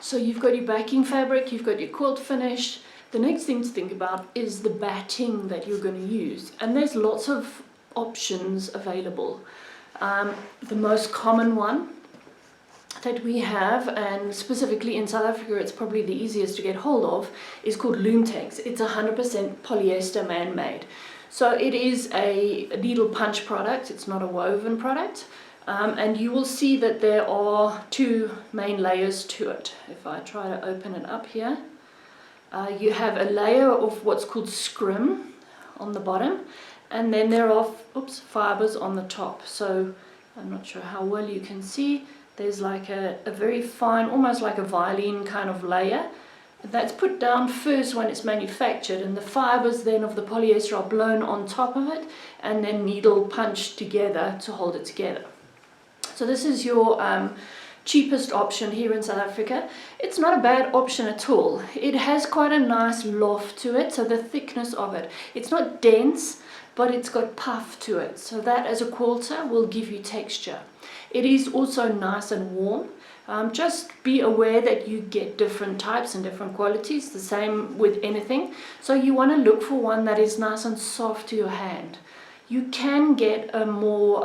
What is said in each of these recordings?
So you've got your backing fabric, you've got your quilt finish. The next thing to think about is the batting that you're going to use, and there's lots of options available. The most common one that we have, and specifically in South Africa it's probably the easiest to get hold of, is called Loomtex. It's 100% polyester man-made. So it is a needle punch product, it's not a woven product. And you will see that there are two main layers to it. If I try to open it up here, you have a layer of what's called scrim on the bottom, and then there are fibers on the top. So I'm not sure how well you can see, there's like a very fine, almost like a violin kind of layer that's put down first when it's manufactured, and the fibers then of the polyester are blown on top of it and then needle punched together to hold it together. So this is your cheapest option here in South Africa. It's not a bad option at all. It has quite a nice loft to it, so the thickness of it. It's not dense, but it's got puff to it. So that as a quilter will give you texture. It is also nice and warm. Just be aware that you get different types and different qualities, the same with anything. So you want to look for one that is nice and soft to your hand. You can get a more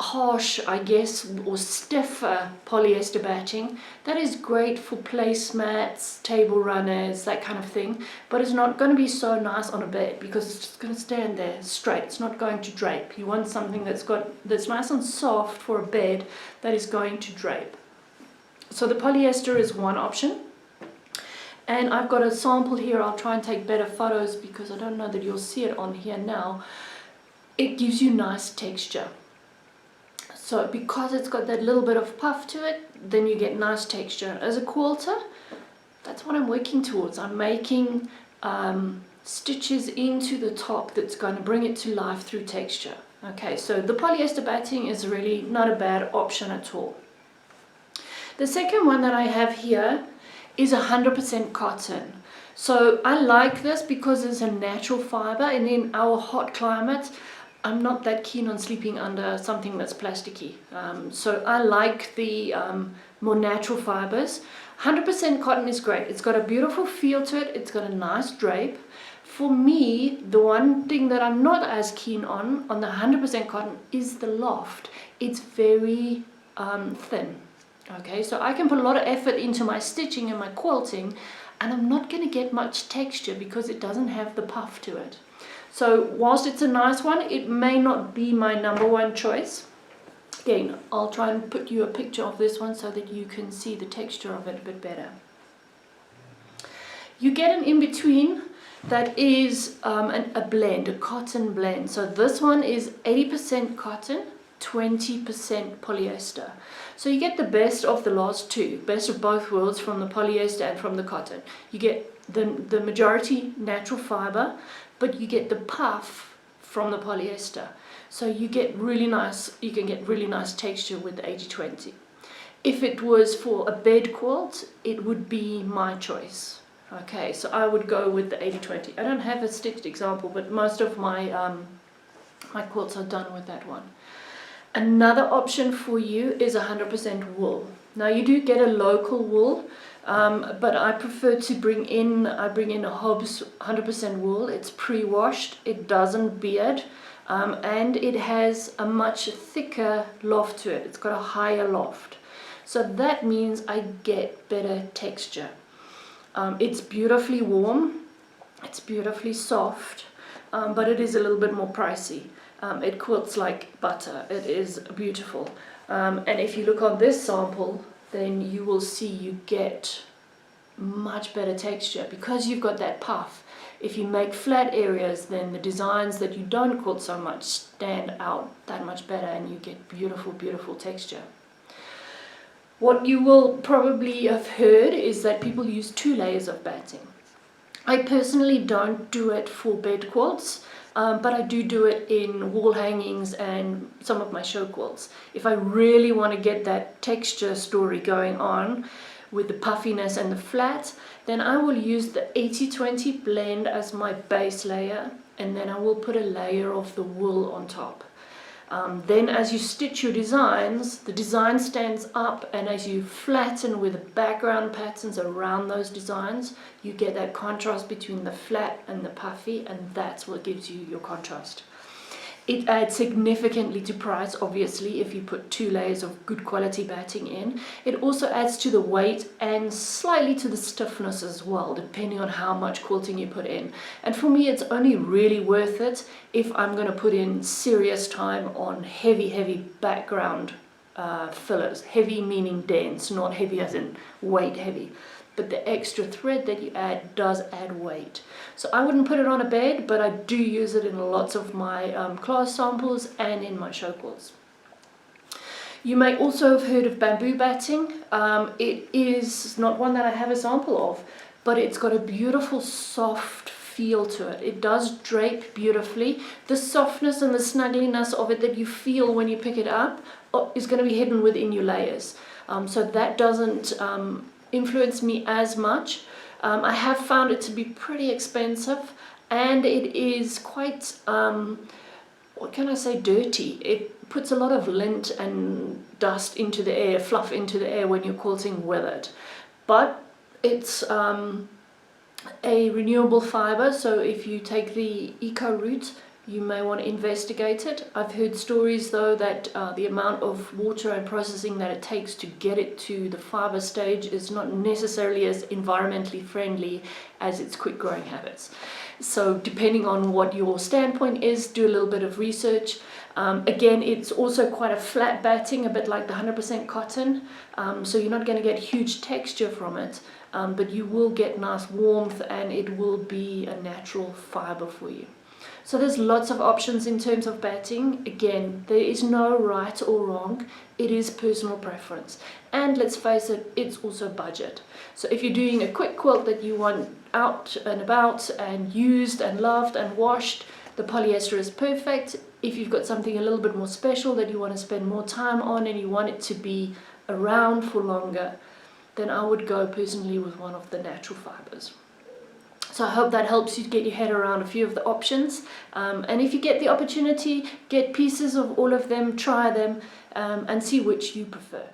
harsh, I guess, or stiffer polyester batting that is great for placemats, table runners, that kind of thing, but it's not going to be so nice on a bed because it's just going to stand there straight. It's not going to drape. You want something that's nice and soft for a bed that is going to drape. So the polyester is one option, and I've got a sample here. I'll try and take better photos because I don't know that you'll see it on here now. It gives you nice texture. So because it's got that little bit of puff to it, then you get nice texture. As a quilter, that's what I'm working towards. I'm making stitches into the top that's going to bring it to life through texture. Okay, so the polyester batting is really not a bad option at all. The second one that I have here is 100% cotton. So I like this because it's a natural fiber, and in our hot climate, I'm not that keen on sleeping under something that's plasticky. So I like the more natural fibers. 100% cotton is great. It's got a beautiful feel to it. It's got a nice drape. For me, the one thing that I'm not as keen on the 100% cotton is the loft. It's very thin. Okay, so I can put a lot of effort into my stitching and my quilting, and I'm not going to get much texture because it doesn't have the puff to it. So whilst it's a nice one, it may not be my number one choice. Again, I'll try and put you a picture of this one so that you can see the texture of it a bit better. You get an in-between that is a blend, a cotton blend. So this one is 80% cotton, 20% polyester. So you get the best of the last two, best of both worlds from the polyester and from the cotton. You get the majority natural fiber, but you get the puff from the polyester. So you get really nice, you can get really nice texture with the 80-20. If it was for a bed quilt, it would be my choice. Okay, so I would go with the 80-20. I don't have a stitched example, but most of my my quilts are done with that one. Another option for you is 100% wool. Now you do get a local wool, but I prefer to bring in a Hobbs 100% wool. It's pre-washed, it doesn't beard, and it has a much thicker loft to it. It's got a higher loft. So that means I get better texture. It's beautifully warm, it's beautifully soft, but it is a little bit more pricey. It quilts like butter. It is beautiful. And if you look on this sample, then you will see you get much better texture because you've got that puff. If you make flat areas, then the designs that you don't quilt so much stand out that much better, and you get beautiful, beautiful texture. What you will probably have heard is that people use 2 layers of batting. I personally don't do it for bed quilts. But I do it in wall hangings and some of my show quilts. If I really want to get that texture story going on with the puffiness and the flat, then I will use the 80-20 blend as my base layer, and then I will put a layer of the wool on top. Then as you stitch your designs, the design stands up, and as you flatten with the background patterns around those designs, you get that contrast between the flat and the puffy, and that's what gives you your contrast. It adds significantly to price, obviously, if you put 2 layers of good quality batting in. It also adds to the weight and slightly to the stiffness as well, depending on how much quilting you put in. And for me, it's only really worth it if I'm going to put in serious time on heavy background fillers. Heavy meaning dense, not heavy as in weight heavy. But the extra thread that you add does add weight. So I wouldn't put it on a bed, but I do use it in lots of my class samples and in my show quilts. You may also have heard of bamboo batting. It is not one that I have a sample of, but it's got a beautiful soft feel to it. It does drape beautifully. The softness and the snuggliness of it that you feel when you pick it up is going to be hidden within your layers. So that doesn't influence me as much. I have found it to be pretty expensive, and it is quite, what can I say, dirty. It puts a lot of lint and dust into the air, fluff into the air when you're quilting with it. But it's a renewable fiber, so if you take the eco route, you may want to investigate it. I've heard stories though that the amount of water and processing that it takes to get it to the fiber stage is not necessarily as environmentally friendly as its quick growing habits. So depending on what your standpoint is, do a little bit of research. Again, it's also quite a flat batting, a bit like the 100% cotton, so you're not going to get huge texture from it, but you will get nice warmth, and it will be a natural fiber for you. So there's lots of options in terms of batting. Again, there is no right or wrong. It is personal preference. And let's face it, it's also budget. So if you're doing a quick quilt that you want out and about and used and loved and washed, the polyester is perfect. If you've got something a little bit more special that you want to spend more time on and you want it to be around for longer, then I would go personally with one of the natural fibers. So I hope that helps you get your head around a few of the options, and if you get the opportunity, get pieces of all of them, try them, and see which you prefer.